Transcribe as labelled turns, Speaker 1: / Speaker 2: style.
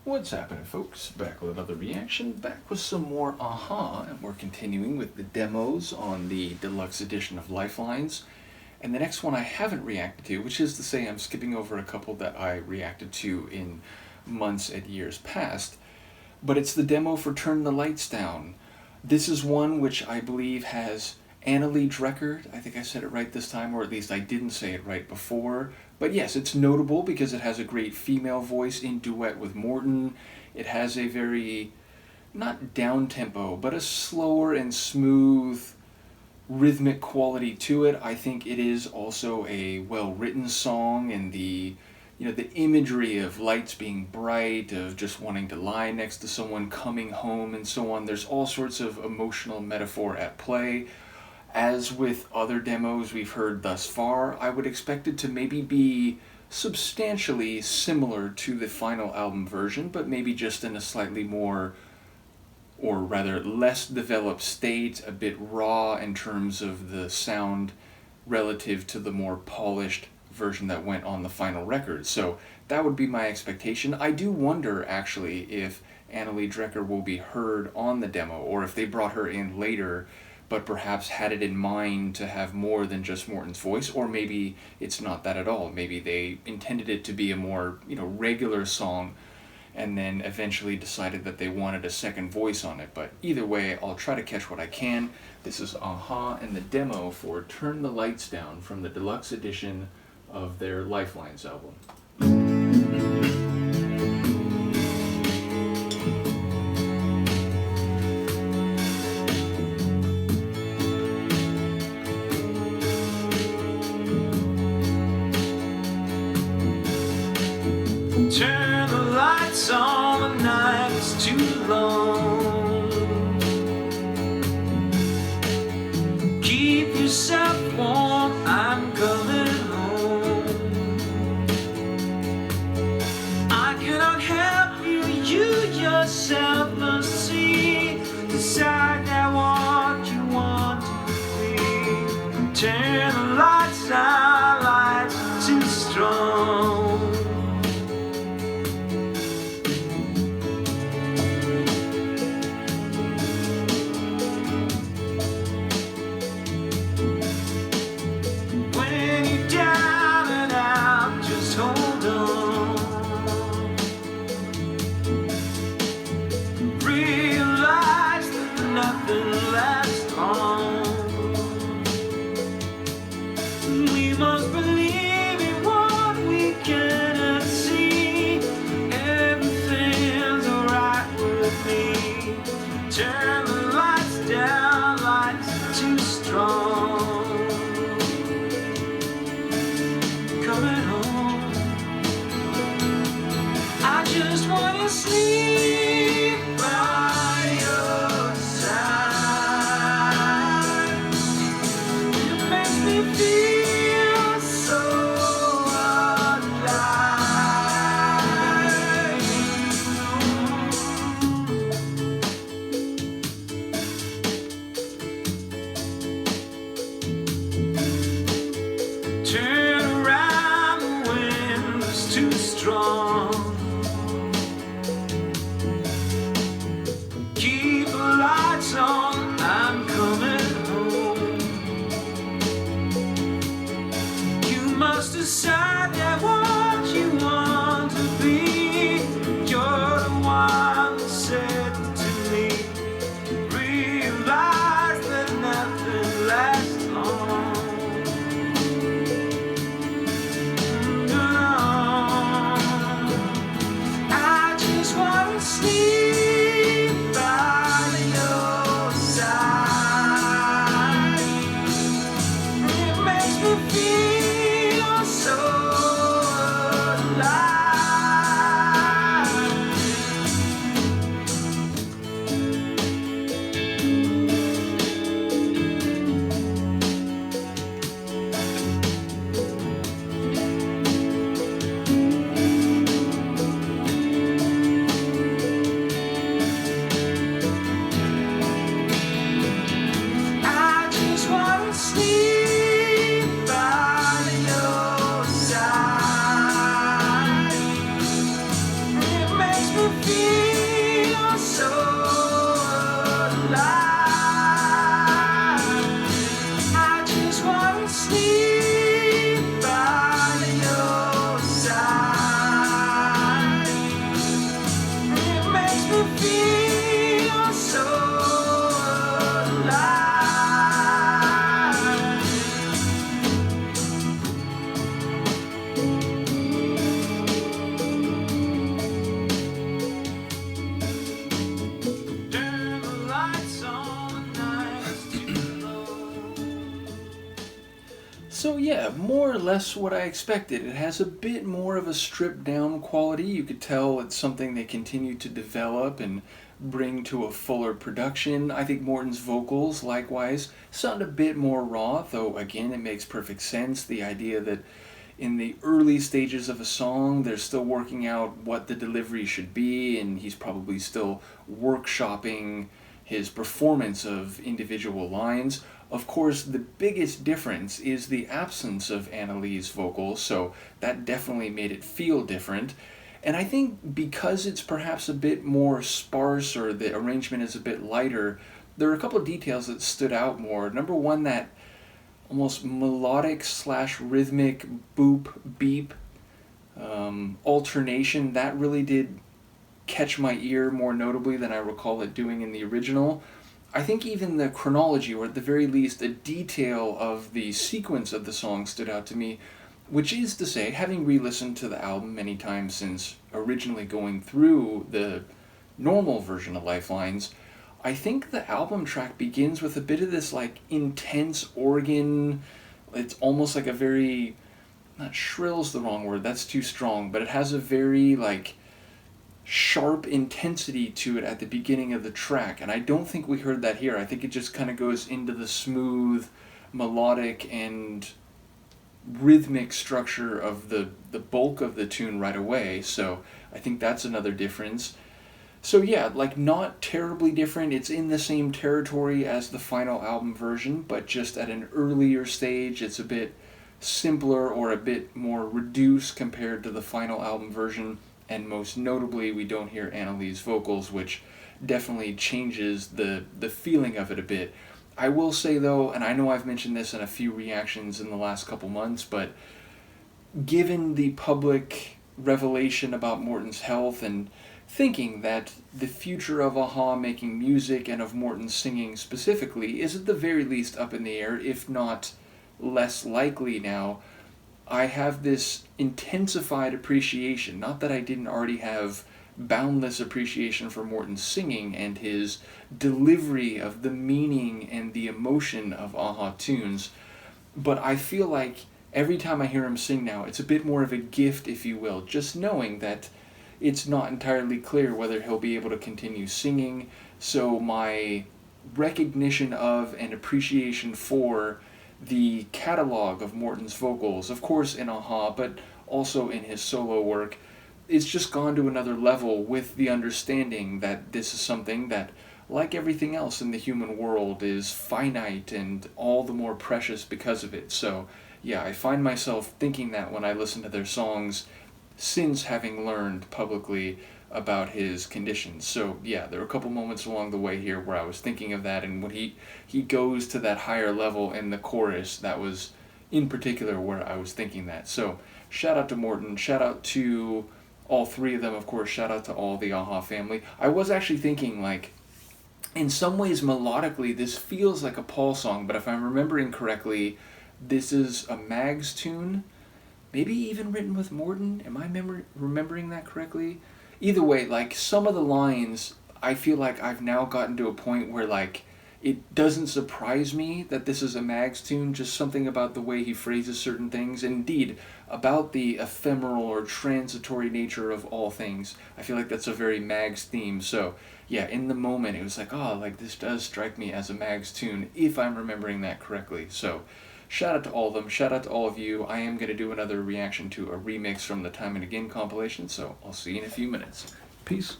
Speaker 1: What's happening, folks? Back with another reaction, back with some more Aha, and we're continuing with the demos on the deluxe edition of Lifelines. And the next one I haven't reacted to, which is to say I'm skipping over a couple that I reacted to in months and years past, but it's the demo for Turn the Lights Down. This is one which I believe has Anneli Drecker. I think I said it right this time, or at least I didn't say it right before. But yes, it's notable because it has a great female voice in duet with Morton. It has a very, not down-tempo, but a slower and smooth rhythmic quality to it. I think it is also a well-written song, and the imagery of lights being bright, of just wanting to lie next to someone, coming home, and so on. There's all sorts of emotional metaphor at play. As with other demos we've heard thus far, I would expect it to maybe be substantially similar to the final album version, but maybe just in a slightly more, or rather less developed state, a bit raw in terms of the sound relative to the more polished version that went on the final record. So that would be my expectation. I do wonder, actually, if Anneli Drecker will be heard on the demo, or if they brought her in later, but perhaps had it in mind to have more than just Morton's voice, or maybe it's not that at all. Maybe they intended it to be a more, regular song, and then eventually decided that they wanted a second voice on it. But either way, I'll try to catch what I can. This is Aha and the demo for Turn the Lights Down from the deluxe edition of their Lifelines album.
Speaker 2: Turn the lights on, the night is too long. Keep yourself warm, I'm coming home. I cannot help you, you yourself must see. Decide now what you want to be. Turn the lights down, lights are too strong. Nothing lasts long. We must believe in what we cannot see. Everything's alright with me. Turn the lights down, lights are too strong. Coming home, I just wanna sleep by your side. Feel so alive. Turn around, the wind is too strong. Keep the lights on, I'm coming home. You must decide that what you want to be. You're the one that said to me, realize that nothing lasts long. No, I just want to sleep by your side. It makes me feel so alive. me feel so alive. I just wanna sleep by your side. It makes me feel so alive. Turn the lights on, the night's too low.
Speaker 1: So yeah, more or less what I expected. It has a bit more of a stripped down quality. You could tell it's something they continue to develop and bring to a fuller production. I think Morton's vocals, likewise, sound a bit more raw, though again, it makes perfect sense. The idea that in the early stages of a song, they're still working out what the delivery should be, and he's probably still workshopping his performance of individual lines. Of course, the biggest difference is the absence of Anneli's vocals, so that definitely made it feel different. And I think because it's perhaps a bit more sparse or the arrangement is a bit lighter, there are a couple of details that stood out more. Number one, that almost melodic / rhythmic boop beep alternation, that really did catch my ear more notably than I recall it doing in the original. I think even the chronology, or at the very least a detail of the sequence of the song, stood out to me, which is to say, having re-listened to the album many times since originally going through the normal version of Lifelines, I think the album track begins with a bit of this like intense organ. It's almost like a very, not shrill's the wrong word, that's too strong, but it has a very like sharp intensity to it at the beginning of the track, and I don't think we heard that here. I think it just kind of goes into the smooth, melodic, and rhythmic structure of the bulk of the tune right away, so I think that's another difference. So yeah, like not terribly different. It's in the same territory as the final album version, but just at an earlier stage. It's a bit simpler or a bit more reduced compared to the final album version, and most notably we don't hear Anneli's vocals, which definitely changes the feeling of it a bit. I will say though, and I know I've mentioned this in a few reactions in the last couple months, but given the public revelation about Morton's health and thinking that the future of a-ha making music and of Morton singing specifically is at the very least up in the air, if not less likely now, I have this intensified appreciation, not that I didn't already have boundless appreciation for Morton's singing and his delivery of the meaning and the emotion of a-ha tunes, but I feel like every time I hear him sing now, it's a bit more of a gift, if you will, just knowing that it's not entirely clear whether he'll be able to continue singing, so my recognition of and appreciation for the catalog of Morton's vocals, of course in a-ha, but also in his solo work, it's just gone to another level with the understanding that this is something that, like everything else in the human world, is finite and all the more precious because of it. So yeah, I find myself thinking that when I listen to their songs since having learned publicly about his conditions. So yeah, there were a couple moments along the way here where I was thinking of that, and when he goes to that higher level in the chorus, that was in particular where I was thinking that. So shout out to Morton, shout out to all three of them, of course, shout out to all the a-ha family. I was actually thinking, like, in some ways melodically this feels like a Paul song, but if I'm remembering correctly, this is a Mags tune, maybe even written with Morton. Am I remembering that correctly? Either way, like, some of the lines, I feel like I've now gotten to a point where, like, it doesn't surprise me that this is a Mags tune, just something about the way he phrases certain things, and indeed, about the ephemeral or transitory nature of all things. I feel like that's a very Mags theme, so yeah, in the moment, it was like, oh, like, this does strike me as a Mags tune, if I'm remembering that correctly. So shout out to all of them, shout out to all of you. I am going to do another reaction to a remix from the Time and Again compilation, so I'll see you in a few minutes. Peace.